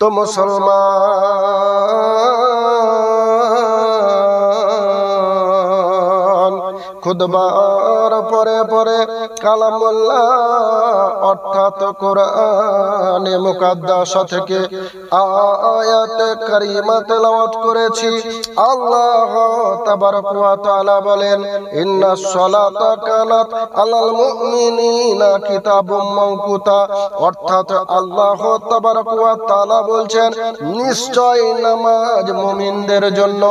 তো মুসলমান খুতবার পরে পরে কালামুল্লাহ অর্থাৎ কোরআনে মুকাদ্দাস থেকে আয়াতে কারিমা তেলাওয়াত করেছি। আল্লাহ তাবারক ওয়া তাআলা বলেন, ইন্নাস সালাতা কানাত আলাল মুমিনিনা কিতাবুম মাওকুতা। অর্থাৎ আল্লাহ তাবারক ওয়া তাআলা বলছেন, নিশ্চয় নামাজ মুমিনদের জন্য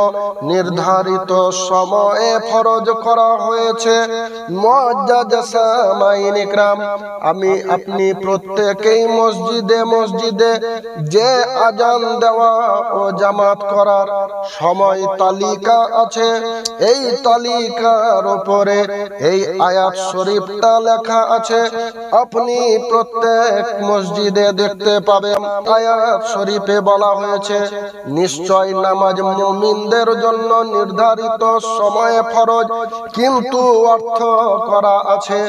নির্ধারিত সময়ে ফরজ করা হয়েছে। মুআজ্জাজ সামাইন ইকরাম, আমি আপনি প্রত্যেকেই মসজিদে মসজিদে যে আজান দেওয়া ও জামাত করার সময় তালিকা আছে, এই তালিকার উপরে এই আয়াত শরীফটা লেখা আছে। আপনি প্রত্যেক মসজিদে দেখতে পাবেন আয়াত শরীফে বলা হয়েছে, নিশ্চয় নামাজ মুমিনদের জন্য নির্ধারিত সময়ে ফরজ, কিন্তু অর্থ করা আছে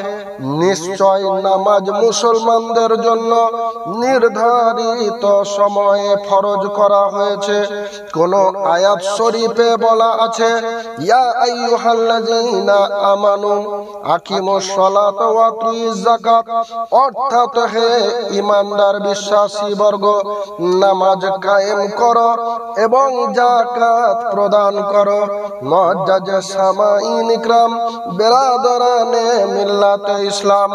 নিশ্চয় নামাজ মুসলমানদের জন্য নির্ধারিত সময়ে ফরজ করা হয়েছে। কোন আয়াত শরীফে বলা আছে, ইয়া আইয়ুহাল্লাযীনা আমানু আকিমুস সালাতা ওয়া আতুইজ যাকাত। অর্থাৎ হে ঈমানদার বিশ্বাসী বর্গ, নামাজ কায়েম করো এবং যাকাত প্রদান করো। মুআজ্জাজ সামাইন ইকরাম, বেরাদরানে মিল্লাতে ইসলাম,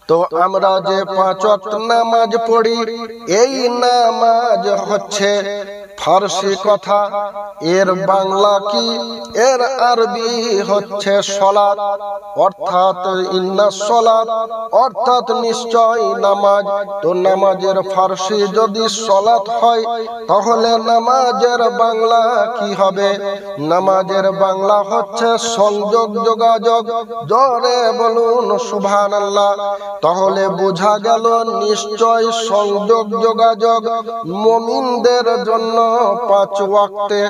তো আমরা যে 5 ওয়াক্ত নামাজ পড়ি, এই নামাজ হচ্ছে ফারসি কথা, এর বাংলা কি, এর আরবি হচ্ছে সালাত। অর্থাৎ ইন্নাস সালাত অর্থাৎ নিশ্চয় নামাজ। তো নামাজের ফারসি যদি সালাত হয়, তাহলে নামাজের বাংলা কি হবে? নামাজের বাংলা হচ্ছে সংযোগ, যোগাযোগ। জোরে বলুন সুবহানাল্লাহ। তাহলে বোঝা গেল নিশ্চয় সংযোগ, যোগাযোগ মুমিনদের জন্য 5 ওয়াক্তে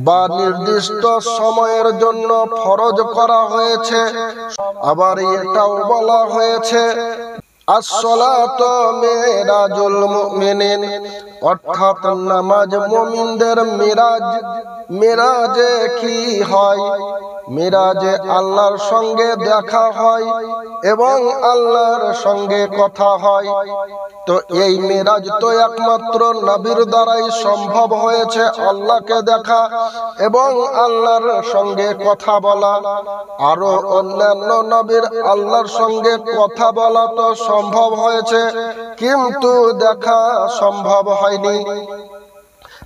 বা নির্দিষ্ট সময়ের জন্য ফরজ করা হয়েছে। আবার এটাও বলা হয়েছে, as-salatu মিরাজুল মুমিনিন, অর্থাৎ নামাজ মুমিনদের মিরাজ। মিরাজে কি হয়? মিরাজে আল্লাহর সঙ্গে দেখা হয় এবং আল্লাহর সঙ্গে কথা হয়। তো এই মিরাজ তো একমাত্র নবীর দ্বারাই সম্ভব হয়েছে, আল্লাহকে দেখা এবং আল্লাহর সঙ্গে কথা বলা। আরো অন্যান্য নবীর আল্লাহর সঙ্গে কথা বলা তো সম্ভব হয়েছে, কিন্তু দেখা সম্ভব হয়নি।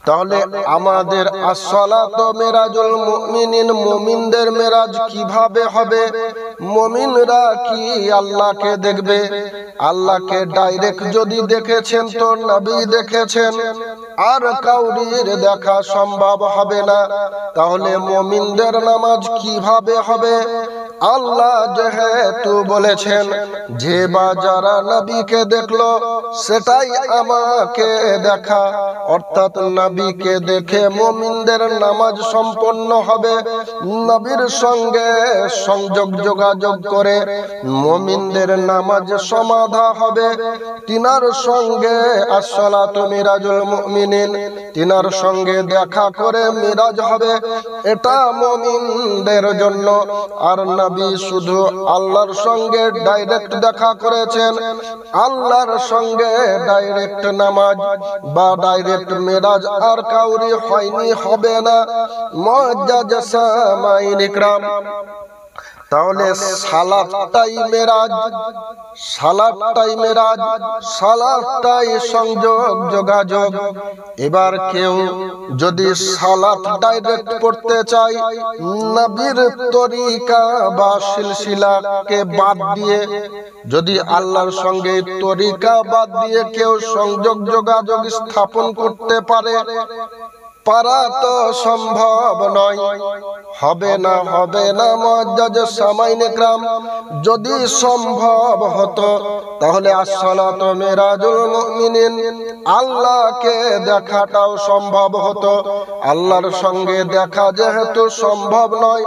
তাহলে আমাদের as-salatu মিরাজুল মুমিনিন, মুমিনদের মিরাজ কিভাবে হবে? মুমিনরা কি আল্লাহকে দেখবে? আল্লাহকে ডাইরেক্ট যদি দেখেছেন তো নবী দেখেছেন, আর কাউরির দেখা সম্ভব হবে না। তাহলে মুমিনদের নামাজ কিভাবে হবে? আল্লাহ যেহেতু বলেছেন যে বা যারা নবীকে দেখলো সেটাই আমাকে দেখা, অর্থাৎ নবীকে দেখে মুমিনদের নামাজ সম্পন্ন হবে। নবীর সঙ্গে সংযোগ, যোগাযোগ করে মুমিনদের নামাজ সমাধা হবে। তিনার সঙ্গে as-salatu মিরাজুল মুমিনিন, তিনার সঙ্গে দেখা করে মিরাজ হবে। এটা মুমিনদের জন্য। আর নবী শুধু আল্লাহর সঙ্গে ডাইরেক্ট দেখা করেছেন, আল্লাহর সঙ্গে ডাইরেক্ট নামাজ বা ডাইরেক্ট মিরাজ আর কাউরি হয়নি, হবে না। মুআজ্জাজ সামাইন ইকরাম, তাহলে সালাতটাই মেরাজ, সালাতটাই মেরাজ, সালাতটাই সংযোগ, যোগাযোগ। এবার কেউ যদি সালাত ডাইরেক্ট পড়তে চায়, নবীর তরিকা বা সিলসিলাকে বাদ দিয়ে, যদি আল্লাহর সঙ্গে তরিকা বাদ দিয়ে কেউ সংযোগ, যোগাযোগ স্থাপন করতে পারে, পারা তো সম্ভব নয়। হবে না মুআজ্জাজ সামাইন ইকরাম, যদি সম্ভব হতো তাহলে আসসালাতু মিরাজুল মুমিনিন, আল্লাহকে দেখাটাও সম্ভব হতো। আল্লাহর সঙ্গে দেখা যেহেতু সম্ভব নয়,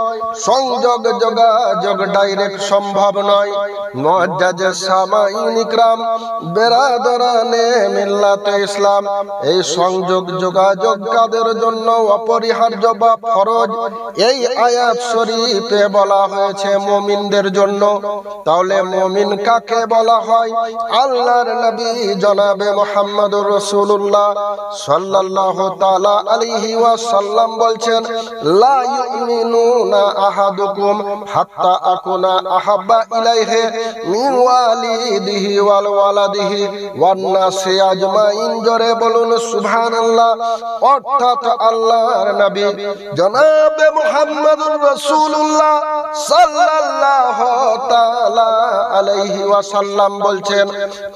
সংযোগ যোগাযোগ ডাইরেক্ট সম্ভব নয়, মুআজ্জাজ সামাইন ইকরাম, বেরাদরানে মিল্লাতে ইসলাম, এই সংযোগ যোগাযোগ কাদের জন্য অপরিহার্য বা ফরজ? এই আয়াত শরীফে বলা হয়েছে মুমিনদের জন্য। তাহলে মুমিন কাকে বলা হয়? আল্লাহর নবী জনাবে মুহাম্মদুর রাসূলুল্লাহ সাল্লাল্লাহু তাআলা আলাইহি ওয়াসাল্লাম বলছেন, লা ইউমিনুনা আহাদুকুম হাত্তা আকুনা আহাব্বা ইলাইহি মিন ওয়ালিদিহি ওয়াল ওয়ালাদিহি ওয়ান নাসি আজমাইন। জোরে বলুন সুবহানাল্লাহ। অর্থাৎ আল্লাহর নবী জনাবে মুহাম্মদুর রাসূলুল্লাহ সাল্লাল্লাহু তাআলা আলাইহি ওয়াসাল্লাম বলছেন,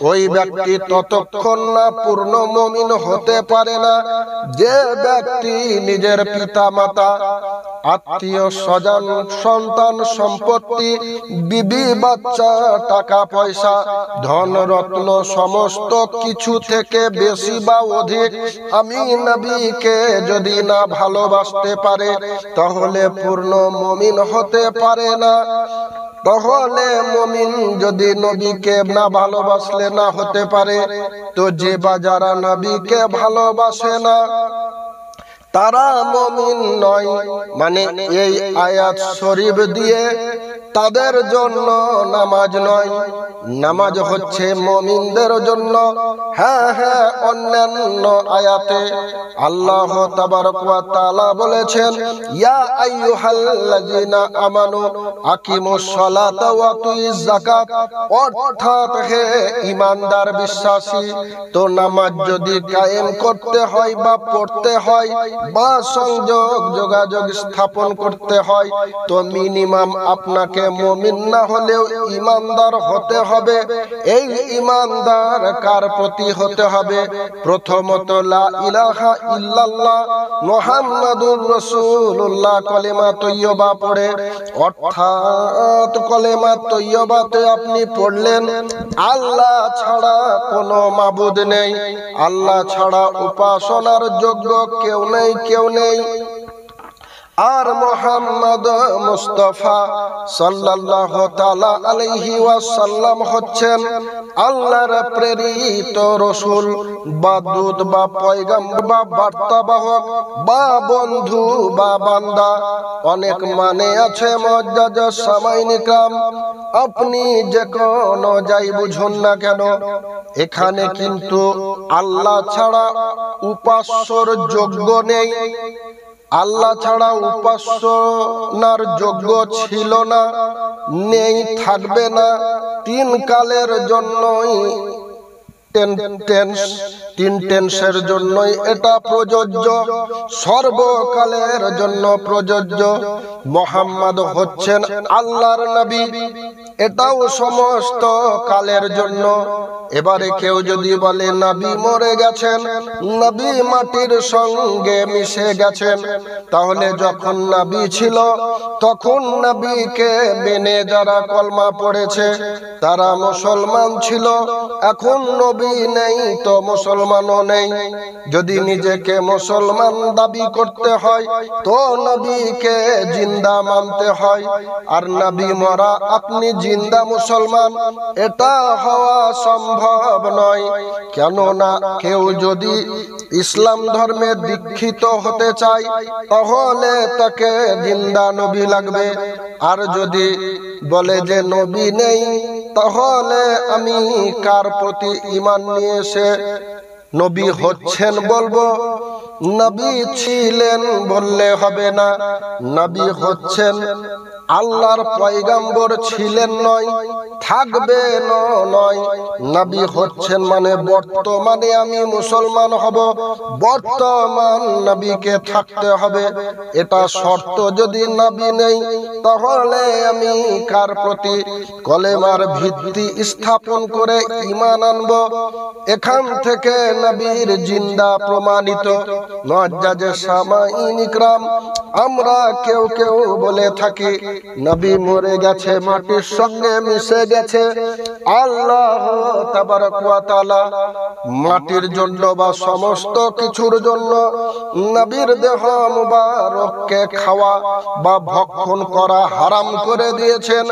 ওই ব্যক্তি ততক্ষণ না পূর্ণ মুমিন হতে পারে না যে ব্যক্তি নিজের পিতা মাতা, আত্মীয় স্বজন, সন্তান সম্পত্তি, বিবি বাচ্চা, টাকা পয়সা, ধন রত্ন সমস্ত কিছু থেকে বেশি বা অধিক আমি নবীকে যদি না ভালোবাসতে পারে তাহলে পূর্ণ মুমিন হতে পারে না। তাহলে মুমিন যদি নবীকে না ভালোবাসলে না হতে পারে, তো যে বা যারা নবীকে ভালোবাসে না তারা মুমিন নয়। মানে এই আয়াত শরীফ দিয়ে তাদের জন্য নামাজ নয়, নামাজ হচ্ছে মুমিনদের জন্য। হ্যাঁ, অন্যান্য আয়াতে আল্লাহ তাবারক ওয়া তাআলা বলেছেন, ইয়া আইয়ুহাল্লাযিনা আমানু আকিমুস সালাতা ওয়া আতুইজ যাকাত, অর্থাৎ হে ঈমানদার বিশ্বাসী, তো নামাজ যদি কায়েম করতে হয় বা পড়তে হয় বা সংযোগ যোগাযোগ স্থাপন করতে হয়, তো মিনিমাম আপনাকে মুমিন না হলেও ঈমানদার হতে হবে। এই ঈমানদার কার প্রতি হতে হবে? প্রথমত লা ইলাহা ইল্লাল্লাহ মুহাম্মাদুর রাসূলুল্লাহ কলেমা তৈয়বা পড়ে, অর্থাৎ কলেমা তৈয়বাতে আপনি পড়লেন আল্লাহ ছাড়া কোনো মাবুদ নেই, আল্লাহ ছাড়া উপাসনার যোগ্য কেউ নেই। আর মুহাম্মদ মুস্তাফা সাল্লাল্লাহু তাআলা আলাইহি ওয়াসাল্লাম হচ্ছেন আল্লাহর প্রেরিত রাসূল বা দূত বা পয়গম্বর বা বার্তাবাহক বা বন্ধু বা বান্দা। অনেক মানে আছে মুআজ্জাজ সামাইন ইকরাম, আপনি যে কোনো যাই বুঝুন না কেন, এখানে কিন্তু আল্লাহ ছাড়া উপাস্যর যোগ্য নেই, আল্লাহ ছাড়া উপাসনার যোগ্য ছিল না, নেই, থাকবে না। তিন কালের জন্যই তিন টেন্সের জন্যই এটা প্রযোজ্য, সর্বকালের জন্য প্রযোজ্য। মুহাম্মদ হচ্ছেন আল্লাহর নবী, এটাও সমস্ত কালের জন্য। এবারে কেউ যদি বলে নবী মরে গেছেন, নবী মাটির সঙ্গে মিশে গেছেন, তাহলে যখন নবী ছিল তখন নবীকে মেনে যারা কলমা পড়েছে তারা মুসলমান ছিল, এখন নবী নেই তো মুসলমানও নেই। যদি নিজেকে মুসলমান দাবি করতে হয় তো নবীকে জিন্দা মানতে হয়, আর নবী মরা আপনি জিন্দা মুসলমান, এটা হওয়া সম্ভব নয়। কেননা কেউ যদি ইসলাম ধর্মে দীক্ষিত হতে চায় তাহলে তাকে জিন্দা নবী লাগবে, আর যদি বলে যে নবী নেই তাহলে আমি কার প্রতি ঈমান নিয়ে এসে নবী হচ্ছেন বলবো? নবী ছিলেন বললে হবে না, নবী হচ্ছেন আল্লাহর পয়গাম্বর ছিলেন নয়, থাকবে নয়। নবী হচ্ছেন মানে বর্তমানে আমি মুসলমান হব, বর্তমান নবীকে থাকতে হবে। এটা শর্ত। যদি নবী নেই তাহলে আমি কার প্রতি কলেমার ভিত্তি স্থাপন করে ঈমান আনব? এখান থেকে নবীর জিন্দা প্রমাণিত। মুআজ্জাজে সামাঈন ইকরাম, আমরা কেউ কেউ বলে থাকি নবী মরে গেছে, মাটির সঙ্গে মিশে গেছে। আল্লাহ তাবারক ওয়া তাআলা মাটির জন্য বা সমস্ত কিছুর জন্য নবীর দেহ মুবারককে খাওয়া বা ভক্ষণ করা হারাম করে দিয়েছেন।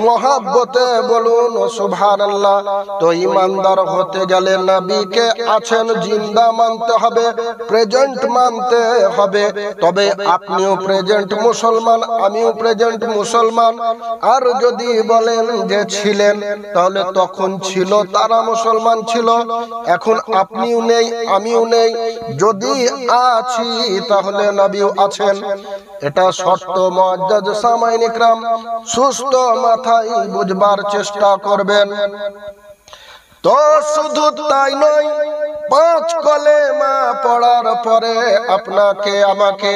মহব্বতে বলুন সুবহানাল্লাহ। তো ঈমানদার হতে গেলে নবীকে আছেন জিন্দা মানতে হবে, প্রেজেন্ট মানতে হবে। তবে আপনিও প্রেজেন্ট মুসলমান, আমিও প্রেজেন্ট মুসলমান। আর যদি বলেন যে ছিলেন, তাহলে তখন ছিল, তারা মুসলমান ছিল, এখন আপনিও নেই আমিও নেই। যদি আছি তাহলে নবীও আছেন। এটা শর্ত। মুআজ্জাজ সামাঈন ইকরাম, সুস্থ মাথায় বুঝবার চেষ্টা করবেন। তো শুধু তাই নয়, 5 কলেমা পড়ার পরে আপনাকে আমাকে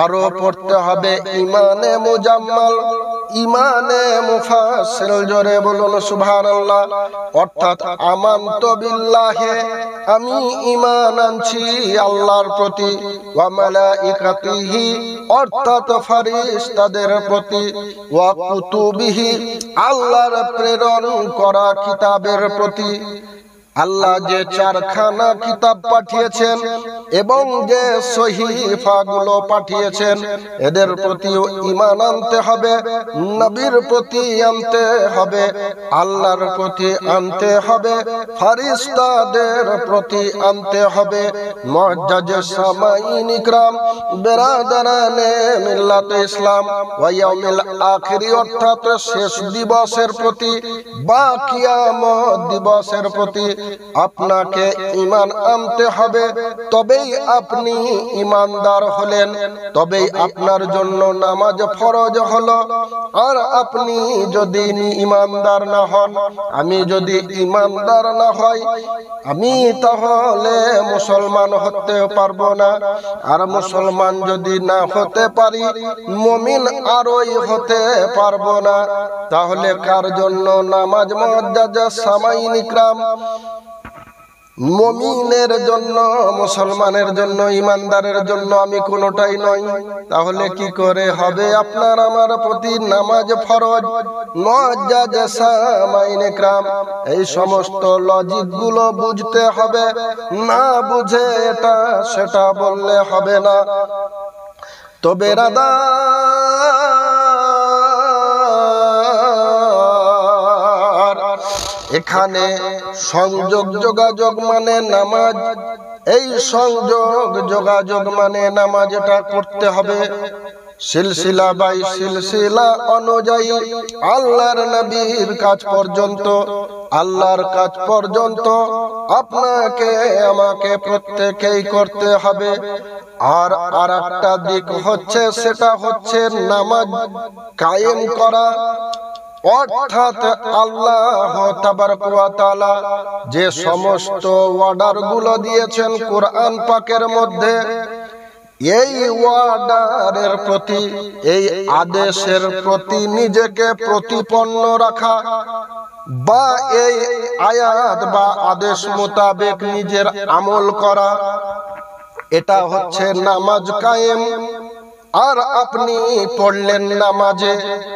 আরো পড়তে হবে ইমানে মুজাম্মাল, ইমানে মুফাসসিল। জোরে বলুন সুবহানাল্লাহ। অর্থাৎ আমানতু বিল্লাহি, আমি ঈমান আনছি আল্লাহর প্রতি, ওয়া মালাইকাতিহি, অর্থাৎ ফেরেশতাদের প্রতি, ওয়া কুতুবিহি, আল্লাহর প্রেরণ করা কিতাবের প্রতি। আল্লাহ যে 4খানা কিতাব পাঠিয়েছেন এবং যে সহিফাগুলো পাঠিয়েছেন, এদের প্রতিও ঈমান আনতে হবে, নবীর প্রতি আনতে হবে, আল্লাহর প্রতি আনতে হবে, ফেরেশতাদের প্রতি আনতে হবে। মুআজ্জাজে সামাঈন ইকরাম, বেরাদারানে মিল্লাতে ইসলাম, ওয়া ইয়াউমিল আখির, অর্থাৎ শেষ দিবসের প্রতি বা কিয়ামত দিবসের প্রতি আপনাকে ঈমান আনতে হবে। তবেই আপনি ঈমানদার হলেন, তবেই আপনার জন্য নামাজ ফরজ হলো। আর আপনি যদি ঈমানদার না হন, আমি যদি ঈমানদার না হই, আমি তাহলে মুসলমান হতে পারবো না। আর মুসলমান যদি না হতে পারি, মুমিন আরোই হতে পারবো না। তাহলে কার জন্য নামাজ? মুআজ্জাজ সামাঈন ইকরাম, মুমিনের জন্য, মুসলমানের জন্য, ঈমানদারের জন্য। আমি কোনোটাই নই। তাহলে কি করে হবে আপনার আমার প্রতি নামাজ ফরজ? মুআজ্জাজ সামাঈন ইকরাম, এই সমস্ত লজিক গুলো বুঝতে হবে। না বুঝে এটা সেটা বললে হবে না। তো বেরাদার, এখানে সংযোগ যোগাযোগ মানে নামাজ। এই সংযোগ যোগাযোগ মানে নামাজ, এটা করতে হবে সিলসিলা বাই সিলসিলা অনুযায়ী আল্লাহর নবীর কাজ পর্যন্ত। আল্লাহর কাজ পর্যন্ত আপনাকে আমাকে প্রত্যেকেই করতে হবে। আর আরেকটা দিক হচ্ছে, সেটা হচ্ছে নামাজ কায়েম করা। অর্থাৎ আল্লাহ তাবারক ওয়া তাআলা যে সমস্ত অর্ডার গুলো দিয়েছেন কোরআন পাকের মধ্যে, এই ওয়ার্ডারের প্রতি, এই আদেশের প্রতি নিজেকে প্রতিপন্ন রাখা, বা এই আয়াত বা আদেশ মোতাবেক নিজের আমল করা, এটা হচ্ছে নামাজ কায়েম। আর আপনি পড়লেন নামাজে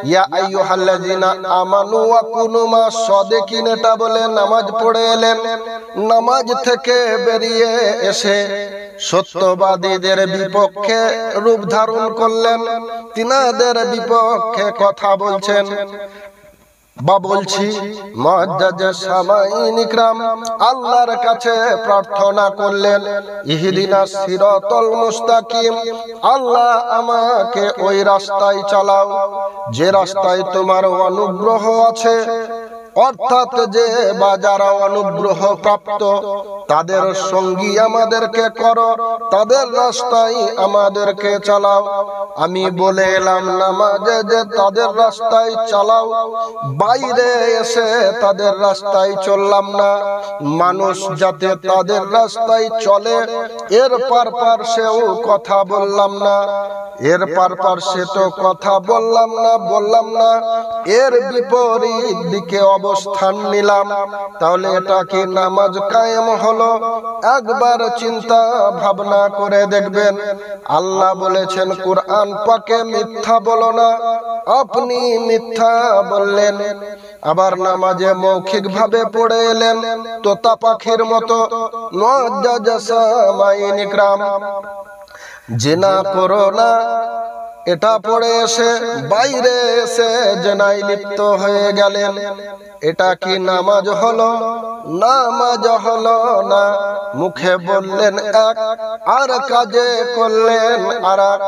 ইয়া আইয়ুহাল্লাযিনা আমানু ওয়া কুনু মাস সাদিকিন, এটা বলে নামাজ পড়ে এলেন। নামাজ থেকে বেরিয়ে এসে সত্যবাদীদের বিপক্ষে রূপ ধারণ করলেন, তিনাদের বিপক্ষে কথা বলছেন বা বলছি। মুআজ্জাজ সামাঈন ইকরাম আল্লাহর কাছে প্রার্থনা করলেন, ইহদিনাস সিরাতাল মুস্তাকিম, আল্লাহ আমাকে ওই রাস্তায় চালাও যে রাস্তায় তোমার অনুগ্রহ আছে। অর্থাৎ যে বা যারা অনুগ্রহ প্রাপ্ত তাদের সঙ্গী আমাদেরকে করো, তাদের রাস্তায় আমাদেরকে চালাও। আমি বলে এলাম নামাজে যে তাদের রাস্তায় চালাও, বাইরে এসে তাদের রাস্তায় চললাম না। মানুষ যাতে তাদের রাস্তায় চলে এর পারপারশেও কথা বললাম না, এর পারপারশে তো কথা বললাম না, এর বিপরীত দিকে অবস্থান নিলাম। তাহলে এটা কি নামাজ কায়েম হলো? একবার চিন্তা ভাবনা করে দেখবেন। আল্লাহ বলেছেন কুরআন পাকে, মিথ্যা বলো না, আপনি মিথ্যা বললেন। আবার নামাজে মৌখিক ভাবে পড়ে এলেন তোতা পাখির মতো, জিনা করো না, এটা পড়ে এসে বাইরে এসে জেনায় লিপ্ত হয়ে গেলেন। এটা কি নামাজ হলো? নামাজ হলো না। মুখে বললেন এক আর কাজে করলেন আর এক।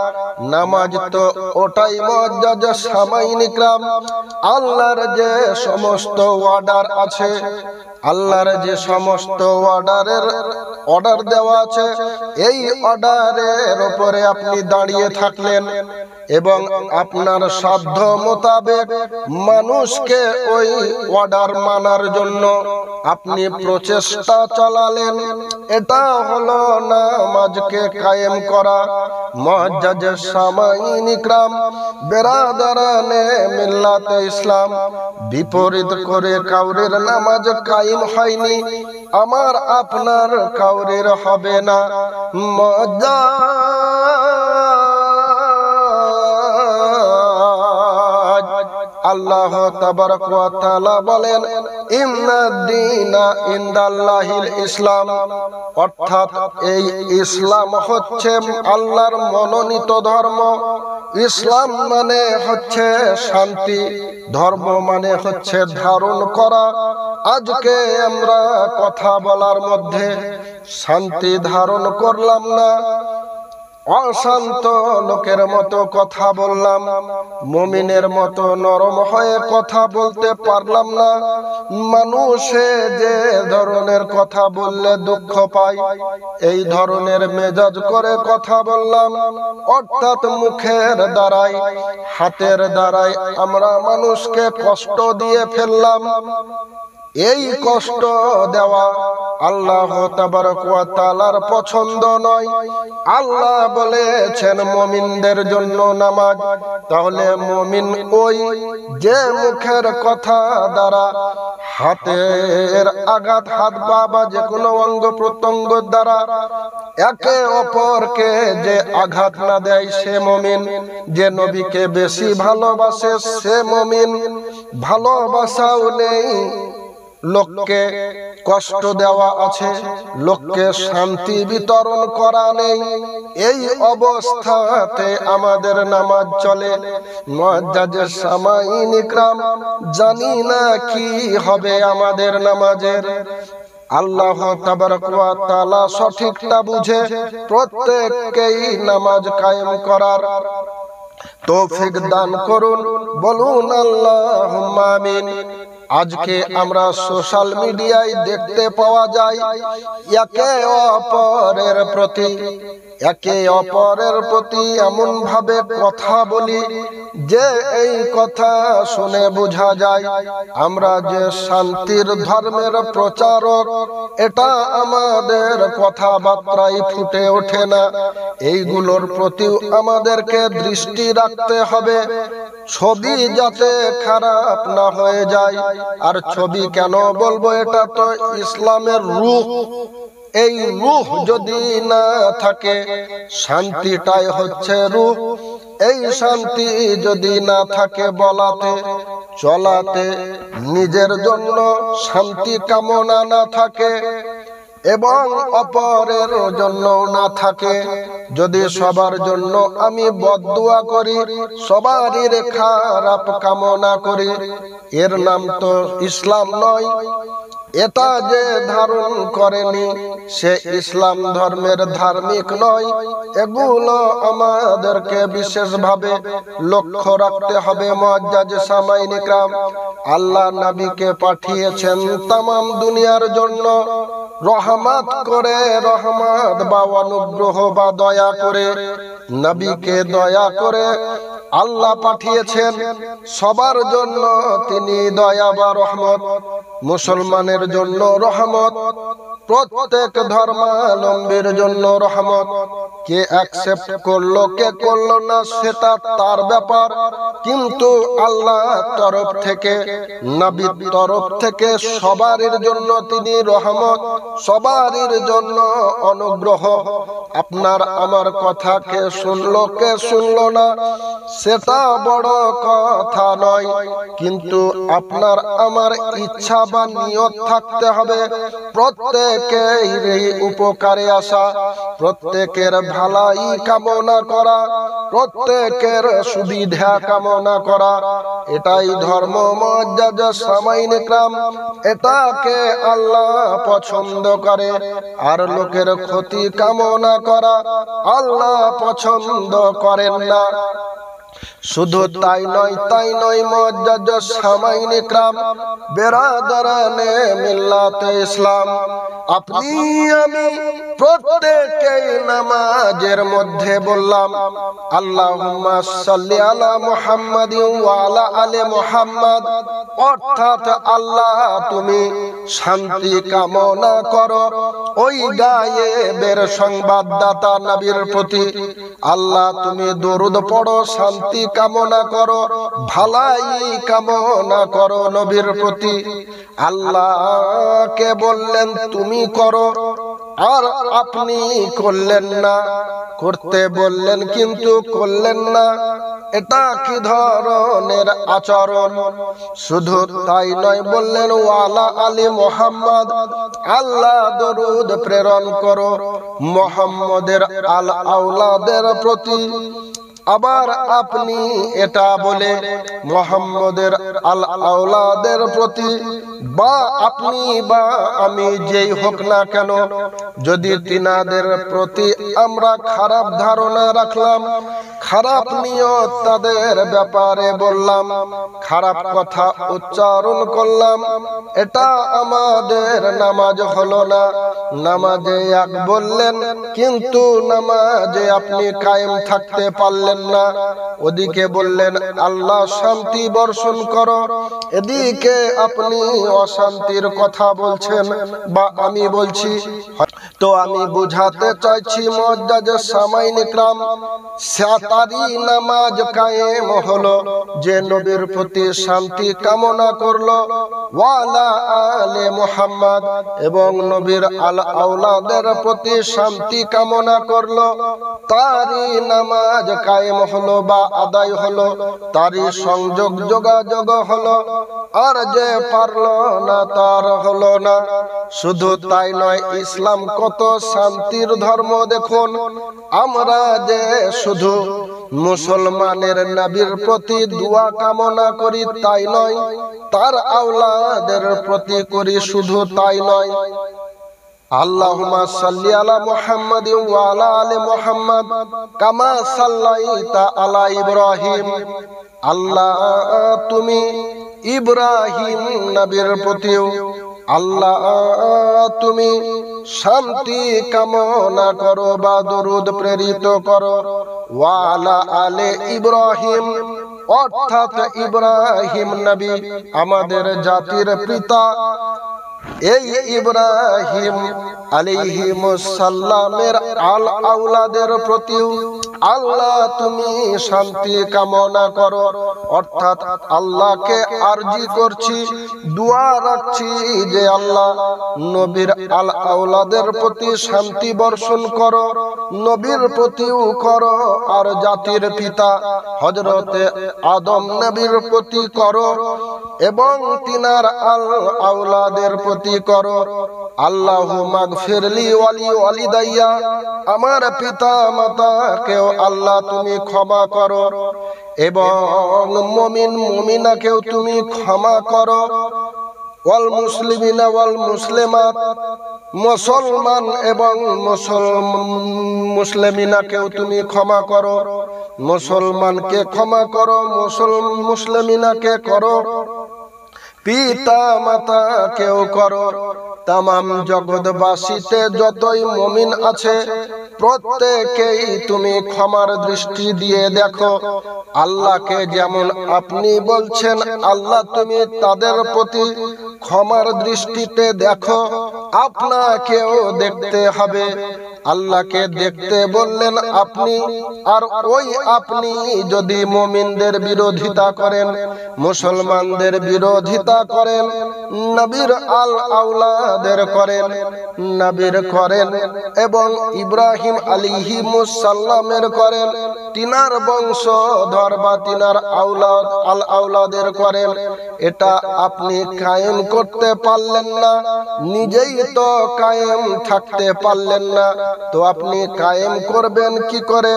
নামাজ তো ওটাই মুআজ্জাজ সামাইন ইকরাম। আল্লাহর যে সমস্ত অর্ডার আছে, আল্লাহর যে সমস্ত অর্ডার দেওয়া আছে, এই অর্ডারের উপরে আপনি দাঁড়িয়ে থাকলেন এবং আপনার সাধ্য মোতাবেক মানুষকে ওই অর্ডার মানার জন্য আপনি প্রচেষ্টা চালালেন। এটা হলো নামাজকে কায়েম করা। মুআজ্জাজ সামাইন ইকরাম, বেরাদারানে মিল্লাতে ইসলাম, বিপরীত করে কাউরের নামাজ কায়েম হয়নি, আমার আপনার কাউরের হবে না। আল্লাহ তাবারক ওয়া তাআলা বলেন ইন্নাদ দীনা ইনদাল্লাহিল ইসলাম, অর্থাৎ এই ইসলাম হচ্ছে আল্লাহর মনোনীত ধর্ম। ইসলাম মানে হচ্ছে শান্তি, ধর্ম মানে হচ্ছে ধারণ করা। আজকে আমরা কথা বলার মধ্যে শান্তি ধারণ করলাম না, অশান্ত লোকের মতো কথা বললাম, মুমিনের মতো নরম হয়ে কথা বলতে পারলাম না। মানুষে যে ধরনের কথা বললে দুঃখ পায়, এই ধরনের মেজাজ করে কথা বললাম। অর্থাৎ মুখের দ্বারাই, হাতের দ্বারাই আমরা মানুষকে কষ্ট দিয়ে ফেললাম। এই কষ্ট দেওয়া আল্লাহ তাবারক ওয়া তাআলার পছন্দ নয়। আল্লাহ বলেছেন মুমিনদের জন্য নামাজ। তাহলে মুমিন ওই যে মুখের কথা দ্বারা, হাতের আঘাত, হাত বা যে কোনো অঙ্গ প্রত্যঙ্গ দ্বারা একে অপরকে যে আঘাত না দেয় সে মুমিন। যে নবীকে বেশি ভালোবাসে সে মুমিন। ভালোবাসাও নেই, লোককে কষ্ট দেওয়া আছে, লোককে শান্তি বিতরণ করা নেই, এই অবস্থাতে আমাদের নামাজ চলে। মুআজ্জাজ সামাইন ইকরাম, জানি না কি হবে আমাদের নামাজের। আল্লাহ তাবারক ওয়া তাআলা সঠিকটা বুঝে প্রত্যেককেই নামাজ কায়েম করার তৌফিক দান করুন। বলুন আল্লাহুম্মা আমিন। আজকে আমরা সোশ্যাল মিডিয়ায় দেখতে পাওয়া যায় একে অপরের প্রতি এমন ভাবে কথা বলি যে এই কথা শুনে বোঝা যায় আমরা যে শান্তির ধর্মের প্রচারক, এটা আমাদের কথাবার্তায় ফুটে ওঠে না। এইগুলোর প্রতি আমাদেরকে দৃষ্টি রাখতে হবে, ছবি যাতে খারাপ না হয়ে যায়। আর ছবি কেন বলবো, এটা তো ইসলামের রূহ। এই রূহ যদি না থাকে, শান্তিটাই হচ্ছে রূহ। এই শান্তি যদি না থাকে বলাতে চলাতে, নিজের জন্য শান্তি কামনা না থাকে এবং অপরের জন্য না থাকে, যদি সবার জন্য আমি বদদুয়া করি, সবারই খারাপ কামনা করি, এর নাম তো ইসলাম নয়। এটা যে ধারণ করেনি সে ইসলাম ধর্মের ধার্মিক নয়। এগুলো আমাদেরকে বিশেষভাবে লক্ষ্য রাখতে হবে। মুআজ্জাজ সামাইন ইকরাম, আল্লাহ নবীকে পাঠিয়েছেন তামাম দুনিয়ার জন্য রহমত করে, রহমত বা অনুগ্রহ বা দয়া করে। নবীকে দয়া করে আল্লাহ পাঠিয়েছেন সবার জন্য, তিনি দয়া বা রহমত। মুসলমানের জন্য রহমত, প্রত্যেক ধর্মাবলম্বীর জন্য রহমত। কে অ্যাকসেপ্ট করলো কে করলো না সেটা তার ব্যাপার, কিন্তু আল্লাহর তরফ থেকে, নবীর তরফ থেকে সবারই জন্য তিনি রহমত, সবারই জন্য অনুগ্রহ। আপনার আমার কথা কে শুনলো কে শুনলো না সেটা বড় কথা নয়, কিন্তু আপনার আমার ইচ্ছা বা নিয়ত থাকতে হবে প্রত্যেকের উপকারে আসা, প্রত্যেকের ভালাই কামনা করা, প্রত্যেকের সুবিধা কামনা করা। এটাই ধর্ম মুআজ্জাজ সামাইন ইকরাম, এটাকে আল্লাহ পছন্দ করে। আর লোকের ক্ষতি কামনা করা আল্লাহ পছন্দ করেন না। শুধু তাই নয় মুআজ্জাজ সামাইন ইকরাম, বেরাদারানে মিল্লাতে ইসলাম, আপনি আমি প্রত্যেকেই নামাজের মধ্যে বললাম আল্লাহুম্মা সাল্লি আলা মুহাম্মাদিন ওয়া আলা আলি মুহাম্মাদ, অর্থাৎ আল্লাহ তুমি শান্তি কামনা করো ওই গায়েবের সংবাদদাতা নবীর প্রতি। আল্লাহ তুমি দরুদ পড়ো, শান্তি কামনা করো, ভালাই কামনা করো নবীর প্রতি। আল্লাহকে বললেন তুমি করো, আর আপনি করলেন না, করতে বললেন কিন্তু করলেন না। এটা কি ধরনের আচরণ? শুধু তাই নয়, বললেন ওয়ালা আলী মুহাম্মদ, আল্লাহ দরুদ প্রেরণ করো মুহাম্মদের আল আওলাদের প্রতি। আবার আপনি এটা বলে মুহাম্মদের আল আওলাদের প্রতি, বা আপনি বা আমি যেই হোক না কেন, যদি তিনাদের প্রতি আমরা খারাপ ধারণা রাখলাম, খারাপ নিয়ত তাদের ব্যাপারে বললাম, খারাপ কথা উচ্চারণ করলাম, এটা আমাদের নামাজ হলো না। নামাজে এক বললেন কিন্তু নামাজে আপনি কায়েম থাকতে পারলেন না। ওদিকে বললেন আল্লাহ শান্তি বর্ষণ করো, এদিকে আপনি অশান্তির কথা বলছেন বা আমি বলছি। তো আমি বুঝাতে চাইছি মুআজ্জাজ সামাইন ইকরাম, সাতারি নামাজ কায়েম হলো যে নবীর প্রতি শান্তি কামনা করলো ওয়ালা আলে মুহাম্মদ, এবং নবীর আল আওলাদের প্রতি শান্তি কামনা করলো, তারই নামাজ কায়েম হলো বা আদায় হলো, তারই সংযোগ যোগাযোগ হলো। আর যে পারলো না তার হলো না। শুধু তাই নয়, ইসলাম কত শান্তির ধর্ম দেখুন। আমরা যে শুধু মুসলমানের নবীর প্রতি দোয়া কামনা করি তাই নয়, তার আওলাদের প্রতি করি শুধু তাই নয়। আল্লাহুম্মা সাল্লি আলা মুহাম্মাদিন ওয়া আলা আলি মুহাম্মাদ কামা সাল্লাইতা আলা ইব্রাহিম, আল্লাহ তুমি ইব্রাহিম নবীর প্রতিও আল্লাহ তুমি শান্তি কামনা করো বা দরুদ প্রেরিত করো ওয়া আলা আলে ইব্রাহিম, অর্থাৎ ইব্রাহিম নবী আমাদের জাতির পিতা। এই ইব্রাহিম আলাইহিস সালামের আল আওলাদের প্রতিও আল্লাহ তুমি শান্তি কামনা করো, অর্থাৎ আল্লাহকে আরজি করছি, দোয়া রাখছি যে আল্লাহ নবীর আল আওলাদের প্রতি শান্তি বর্ষণ করো, নবীর প্রতিও করো, আর জাতির পিতা হযরতে আদম নবীর প্রতি করো, এবং তিনার আল আওলাদের প্রতি করো। আল্লাহু মাগফিরলি ওয়ালি ওয়ালিদাইয়া, আমার পিতা মাতাকেও আল্লাহ তুমি ক্ষমা করো, এবং মুমিন মুমিনাকেও তুমি ক্ষমা করো। ওয়াল মুসলিমিনা ওয়াল মুসলিমাত, মুসলমান এবং মুসলিমিনাকেও তুমি ক্ষমা করো, মুসলমানকে ক্ষমা করো, মুসলিমিনাকে করো, পিতা মাতা কেউ করো। তামাম জগৎবাসীতে যতই মুমিন আছে প্রত্যেকেই তুমি ক্ষমার দৃষ্টি দিয়ে দেখো। আল্লাহকে যেমন আপনি বলছেন আল্লাহ তুমি তাদের প্রতি ক্ষমার দৃষ্টিতে দেখো, আপনাকেও দেখতে হবে। আল্লাহকে দেখতে বললেন আপনি, আর ওই আপনি যদি মুমিনদের বিরোধিতা করেন, মুসলমানদের বিরোধিতা করেন, নবীর আল আওলাদের করেন, নবীর করেন এবং ইব্রাহিম আলাইহিমুসসালামের করেন, তিনার বংশধর বা তিনার আওলাদ আল আওলাদের করেন, এটা আপনি কায়েম করতে পারলেন না, নিজেই তো কায়েম থাকতে পারলেন না, তো আপনি কায়েম করবেন কি করে?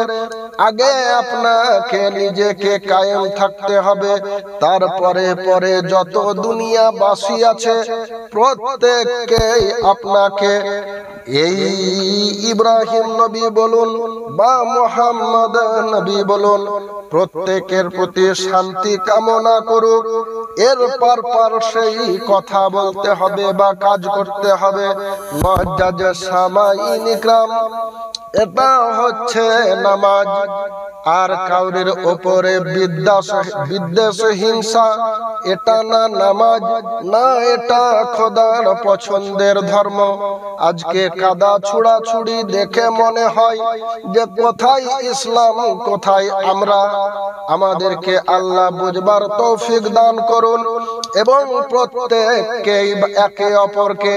আগে আপনাকে নিজেকে কায়েম থাকতে হবে, তারপরে পরে যত দুনিয়াবাসী আছে প্রত্যেককেই আপনাকে এই ইব্রাহিম নবী বলুন বা মুহাম্মদ নবী বলুন প্রত্যেকের প্রতি শান্তি কামনা করুক, এর পর সেই কথা বলতে হবে বা কাজ করতে হবে। মুআজ্জাজ সামাঈন ইকরাম, এটা হচ্ছে নামাজ। আর কাউরের ওপরে বিদ্বেষ হিংসা, এটা না নামাজ, না এটা খোদার পছন্দের ধর্ম। আজকে কাদা ছুড়াছুড়ি দেখে মনে হয় যে কোথায় ইসলাম, কোথায় আমরা। আমাদেরকে আল্লাহ বুঝবার তৌফিক দান করুন এবং প্রত্যেককে একে অপরকে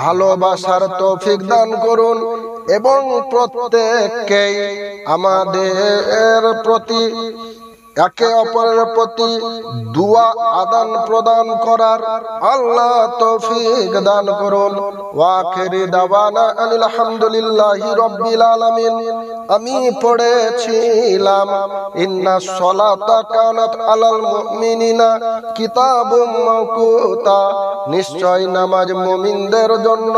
ভালোবাসার তৌফিক দান করুন এবং প্রত্যেককে আমাদের প্রতি একে অপরের প্রতি দুয়া আদান প্রদান করার আল্লাহ তৌফিক দান করুন। ওয়া আখিরি দাওয়ানা আনিল হামদুলিল্লাহি রাব্বিল আলামিন। আমি পড়েছিলাম ইন্নাস সালাতা কানাত আলাল মুমিনিনা কিতাবুম মাওকুতা, নিশ্চয় নামাজ মুমিনদের জন্য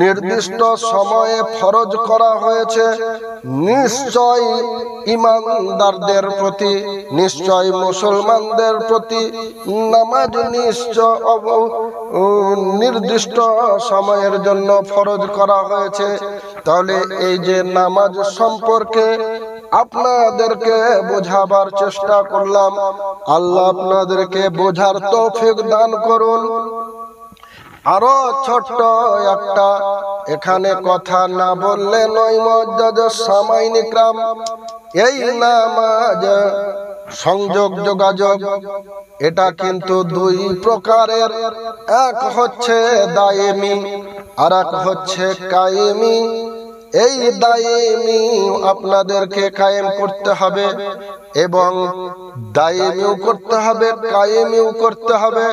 নির্দিষ্ট সময়ে ফরজ করা হয়েছে। নিশ্চয় ঈমানদারদের প্রতি, নিশ্চয় মুসলমানদের প্রতি নামাজ নির্দিষ্ট সময়ের জন্য ফরজ করা হয়েছে। তাহলে এই যে নামাজ সম্পর্কে আপনাদেরকে বোঝাবার চেষ্টা করলাম, আল্লাহ আপনাদেরকে বোঝার তৌফিক দান করুন। আরো ছোট্ট একটা এখানে কথা না বললে নয় মুআজ্জাজ সামাঈন ইকরাম, এই নামাজ সংযোগ যোগাযোগ এটা কিন্তু দুই প্রকারের, এক হচ্ছে দায়েমি আর এক হচ্ছে কায়েমি। এই দায়েমি আপনাদেরকে কায়েম করতে হবে এবং দায়েমিও করতে হবে, কায়েমিও করতে হবে।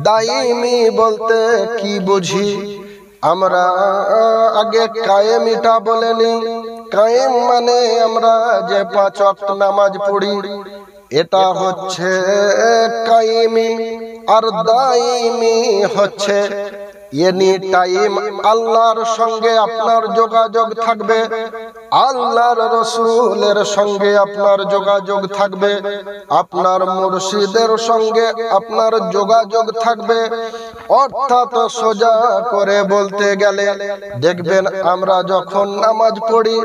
দায়েমি বলতে কি বুঝি আমরা, আগে কায়েমিটা বলে নিই। কায়েম মানে আমরা যে 5 ওয়াক্ত নামাজ পড়ি, এটা হচ্ছে কায়েমি। আর দায়েমি হচ্ছে এনি টাইম আল্লাহর সঙ্গে আপনার যোগাযোগ থাকবে, আল্লাহর রসুলের সঙ্গে আপনার যোগাযোগ থাকবে, আপনার মুর্শিদের সঙ্গে আপনার যোগাযোগ থাকবে। অর্থাৎ সোজা করে বলতে গেলে দেখবেন আমরা যখন নামাজ পড়ি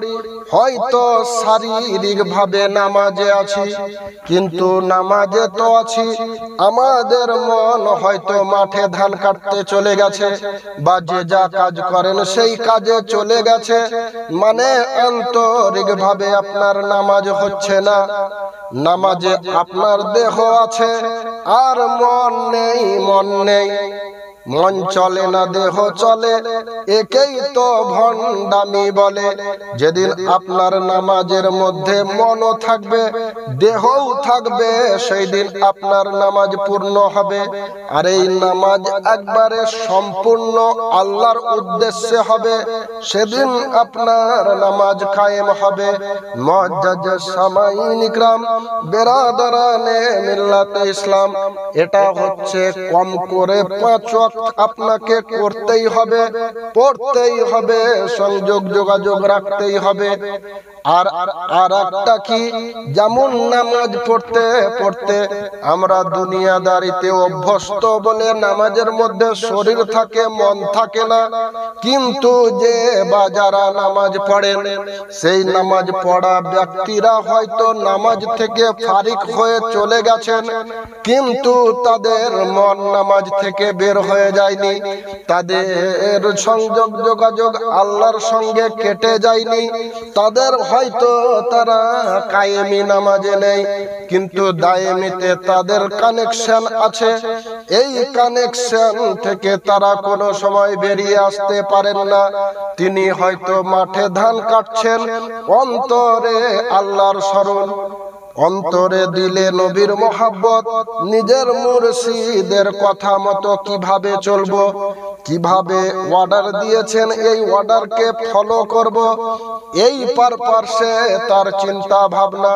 হয়তো শারীরিক ভাবে নামাজে আছি, কিন্তু নামাজে তো আছি, আমাদের মন হয়তো মাঠে ধান কাটতে চলে গেছে বা যে যা কাজ করেন সেই কাজে চলে গেছে, মানে আন্তরিক ভাবে আপনার নামাজ হচ্ছে না। নামাজে আপনার দেহ আছে আর মন নেই, মন নেই, মন চলে না দেহ চলে, একেই তো ভণ্ডামি বলে। যেদিন আপনার নামাজের মধ্যে মনও থাকবে, দেহও থাকবে, সেই দিন আপনার নামাজ পূর্ণ হবে। আর এই নামাজ একবারে সম্পূর্ণ আল্লাহর উদ্দেশ্যে হবে, সেদিন আপনার নামাজ কায়েম হবে। মুআজ্জাজ সামাইন ইকরাম, বেরাদারানে মিল্লাতে ইসলাম, এটা হচ্ছে কম করে 5 ওয়াক্ত আপনাকে করতেই হবে, পড়তেই হবে, সংযোগ যোগাযোগ রাখতেই হবে। আর একটা কি, যেমন নামাজ পড়তে পড়তে আমরা দুনিয়াদারিতে অভ্যস্ত বলে নামাজের মধ্যে শরীর থাকে, মন থাকে না। কিন্তু যে বা যারা নামাজ পড়েন, সেই নামাজ পড়া ব্যক্তিরা হয়তো নামাজ থেকে ফারিক হয়ে চলে গেছেন, কিন্তু তাদের মন নামাজ থেকে বের হয়ে যায়নি, তাদের সংযোগ যোগাযোগ আল্লাহর সঙ্গে কেটে যায়নি। তাদের হয়তো তারা কায়েমি নামাজে নেই, কিন্তু দায়েমিতে তাদের কানেকশন আছে। এই কানেকশন থেকে তারা কোনো সময় বেরিয়ে আসতে পারেন না। তিনি হয়তো মাঠে ধান কাটছেন, অন্তরে আল্লাহর স্মরণ, অন্তরে দিলে নবীর মোহাব্বত, নিজের মুর্শিদের কথা মতো কিভাবে চলবো, কিভাবে অর্ডার দিয়েছেন এই অর্ডারকে ফলো করব, এই পারপাসে তার চিন্তা ভাবনা।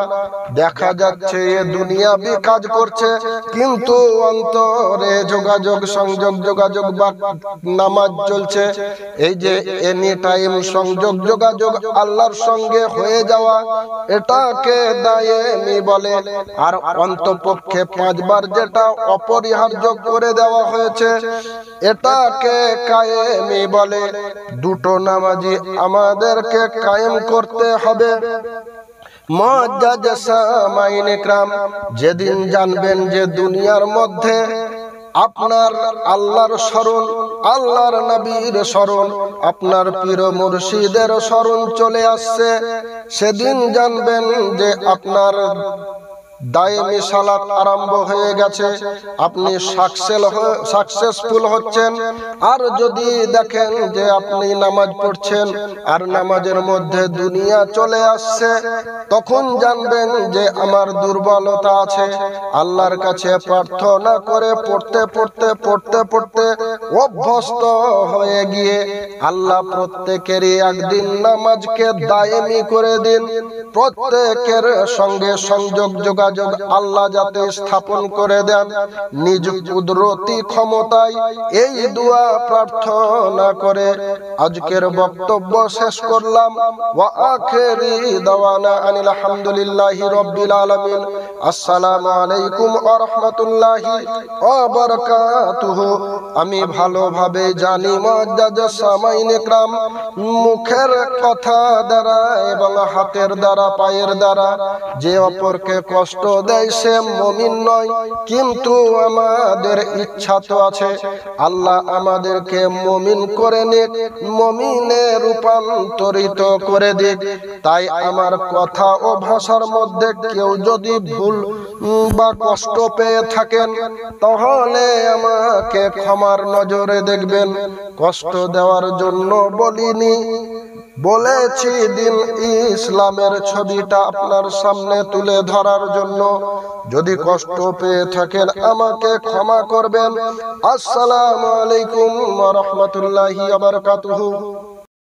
দেখা যাচ্ছে এ দুনিয়াবি কাজ করছে, কিন্তু অন্তরে যোগাযোগ, সংযোগ যোগাযোগ বা নামাজ চলছে। এই যে এনি টাইম সংযোগ যোগাযোগ আল্লাহর সঙ্গে হয়ে যাওয়া, এটাকে দায়েমি বলে। আর অন্তপক্ষে 5 বার যেটা অপরিহার্য করে দেওয়া হয়েছে, এটাকে কায়েমি বলে। দুটো নামাজি আমাদেরকে কায়েম করতে হবে। মুআজ্জাজ সামাইন ইকরাম, যেদিন জানবেন যে দুনিয়ার মধ্যে আপনার আল্লাহর স্মরণ, আল্লাহর নবীর স্মরণ, আপনার পীর মুর্শিদের স্মরণ চলে আসছে, সেদিন জানবেন যে আপনার দায়েমি সালাত আরম্ভ হয়ে গেছে, আপনি সাকসেসফুল হচ্ছেন। আর যদি দেখেন যে আপনি নামাজ পড়ছেন আর নামাজের মধ্যে দুনিয়া চলে আসছে, তখন জানবেন যে আমার দুর্বলতা আছে। আল্লাহর কাছে প্রার্থনা করে পড়তে পড়তে পড়তে পড়তে অভ্যস্ত হয়ে গিয়ে আল্লাহ প্রত্যেকেরই একদিন নামাজকে দায়েমি করে দিন। প্রত্যেকের সঙ্গে সংযোগ যোগাযোগ আল্লাহ যাতে স্থাপন করে দেন নিজ কুদরতি ক্ষমতায়, এই দোয়া প্রার্থনা করে আজকের বক্তব্য শেষ করলাম। ওয়া আখিরি দাওয়ানা আনিল হামদুলিল্লাহি রাব্বিল আলামিন। আসসালামু আলাইকুম ওয়া রাহমাতুল্লাহি ওয়া বারাকাতুহু। আমি ভালোভাবে জানি মুআজ্জাজ সামাইন ইকরাম মুখের কথা দ্বারা এবং হাতের দ্বারা, পায়ের দ্বারা যে অপরকে কষ্ট দেয় সে মুমিন নয়। কিন্তু আমাদের ইচ্ছা তো আছে আল্লাহ আমাদেরকে মুমিন করে নিক, মুমিনে রূপান্তরিত করে দিক। তাই আমার কথা ও ভাষার মধ্যে কেউ যদি ভুল বা কষ্ট পেয়ে থাকেন, তাহলে আমাকে ক্ষমার নজরে দেখবেন। কষ্ট দেওয়ার জন্য বলিনি, বলেছি দিন ইসলামের ছবিটা আপনার সামনে তুলে ধরার জন্য। যদি কষ্ট পেয়ে থাকেন আমাকে ক্ষমা করবেন। আসসালামু আলাইকুম ওয়া রাহমাতুল্লাহি ওয়া বারাকাতুহু।